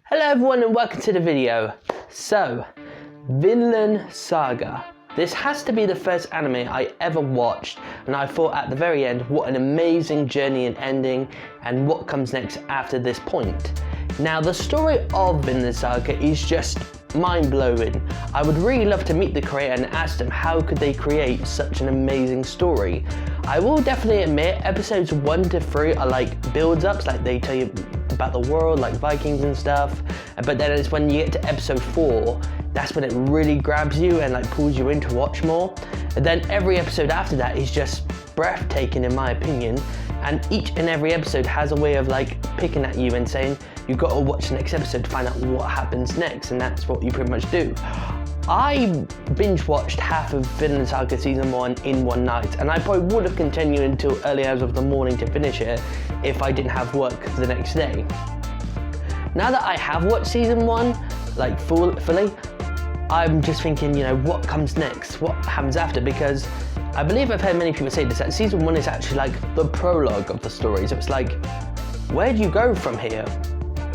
Hello everyone and welcome to the video. So, Vinland Saga. This has to be the first anime I ever watched, and I thought at the very end, what an amazing journey and ending, and what comes next after this point. Now, the story of Vinland Saga is just mind-blowing. I would really love to meet the creator and ask them how could they create such an amazing story. I will definitely admit, episodes 1 to 3 are like build-ups, like they tell you about the world, like Vikings and stuff, but then it's when you get to episode 4, that's when it really grabs you and like pulls you in to watch more. And then every episode after that is just breathtaking in my opinion, and each and every episode has a way of like picking at you and saying you've got to watch the next episode to find out what happens next, and that's what you pretty much do. I binge watched half of Vinland Saga season 1 in one night, and I probably would have continued until early hours of the morning to finish it if I didn't have work the next day. Now that I have watched season 1 like fully, I'm just thinking, you know, what comes next? What happens after? Because I believe I've heard many people say this, that season 1 is actually like the prologue of the story. So it's like, where do you go from here?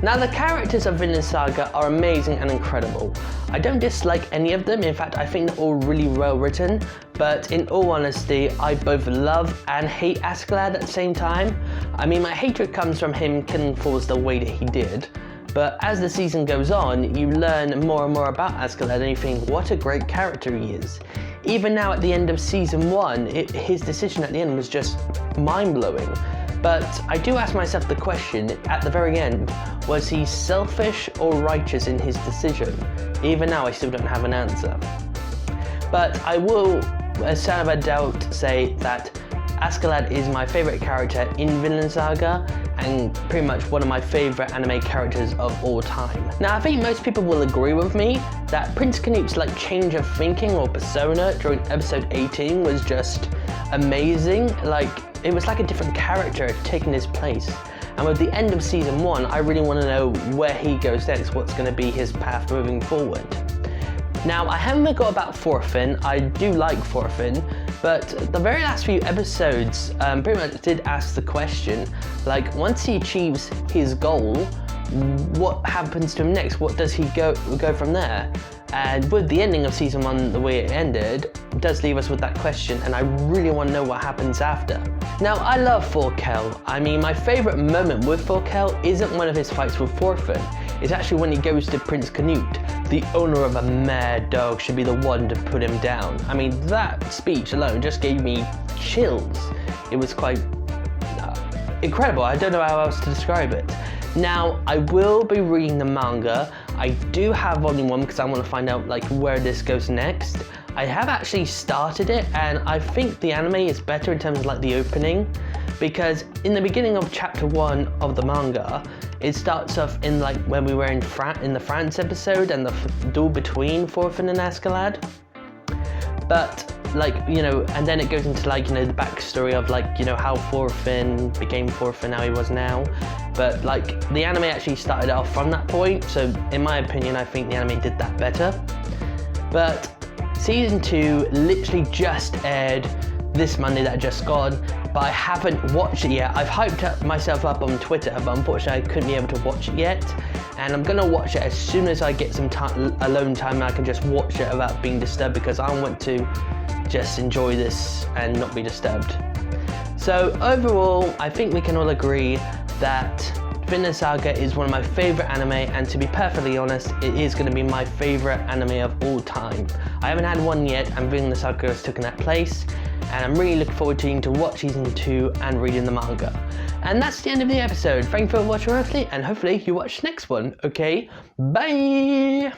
Now, the characters of Vinland Saga are amazing and incredible. I don't dislike any of them, in fact I think they're all really well written, but in all honesty I both love and hate Askeladd at the same time. I mean, my hatred comes from him killing Thors the way that he did, but as the season goes on you learn more and more about Askeladd and you think what a great character he is. Even now at the end of season 1, his decision at the end was just mind-blowing. But I do ask myself the question, at the very end, was he selfish or righteous in his decision? Even now I still don't have an answer. But I will, without a doubt, say that Askeladd is my favourite character in Vinland Saga, and pretty much one of my favourite anime characters of all time. Now, I think most people will agree with me that Prince Canute's like change of thinking or persona during episode 18 was just amazing. Like, it was like a different character taking his place. And with the end of season 1, I really want to know where he goes next, what's going to be his path moving forward. Now, I haven't forgot about Thorfinn. I do like Thorfinn, but the very last few episodes pretty much did ask the question, like, once he achieves his goal, what happens to him next? What does he go from there? And with the ending of season 1, the way it ended, it does leave us with that question, and I really want to know what happens after. Now, I love Thorkell. I mean, my favourite moment with Thorkell isn't one of his fights with Thorfinn. It's actually when he goes to Prince Canute. The owner of a mad dog should be the one to put him down. I mean, that speech alone just gave me chills. It was quite incredible. I don't know how else to describe it. Now, I will be reading the manga. I do have volume 1 because I want to find out like where this goes next. I have actually started it, and I think the anime is better in terms of like the opening, because in the beginning of chapter 1 of the manga, it starts off in like when we were in the France episode and the duel between Thorfinn and Askeladd. But like, you know, and then it goes into like, you know, the backstory of like, you know, how Thorfinn became Thorfinn, how he was now. But like, the anime actually started off from that point, so in my opinion, I think the anime did that better. But season 2 literally just aired this Monday that just gone, but I haven't watched it yet. I've hyped myself up on Twitter, but unfortunately I couldn't be able to watch it yet. And I'm gonna watch it as soon as I get some time, alone time, and I can just watch it without being disturbed, because I want to just enjoy this and not be disturbed. So overall, I think we can all agree that Vinland Saga is one of my favourite anime, and to be perfectly honest, it is going to be my favourite anime of all time. I haven't had one yet, and Vinland Saga has taken that place, and I'm really looking forward to watch season 2 and reading the manga. And that's the end of the episode. Thank you for watching, and hopefully you watch the next one. Okay, bye!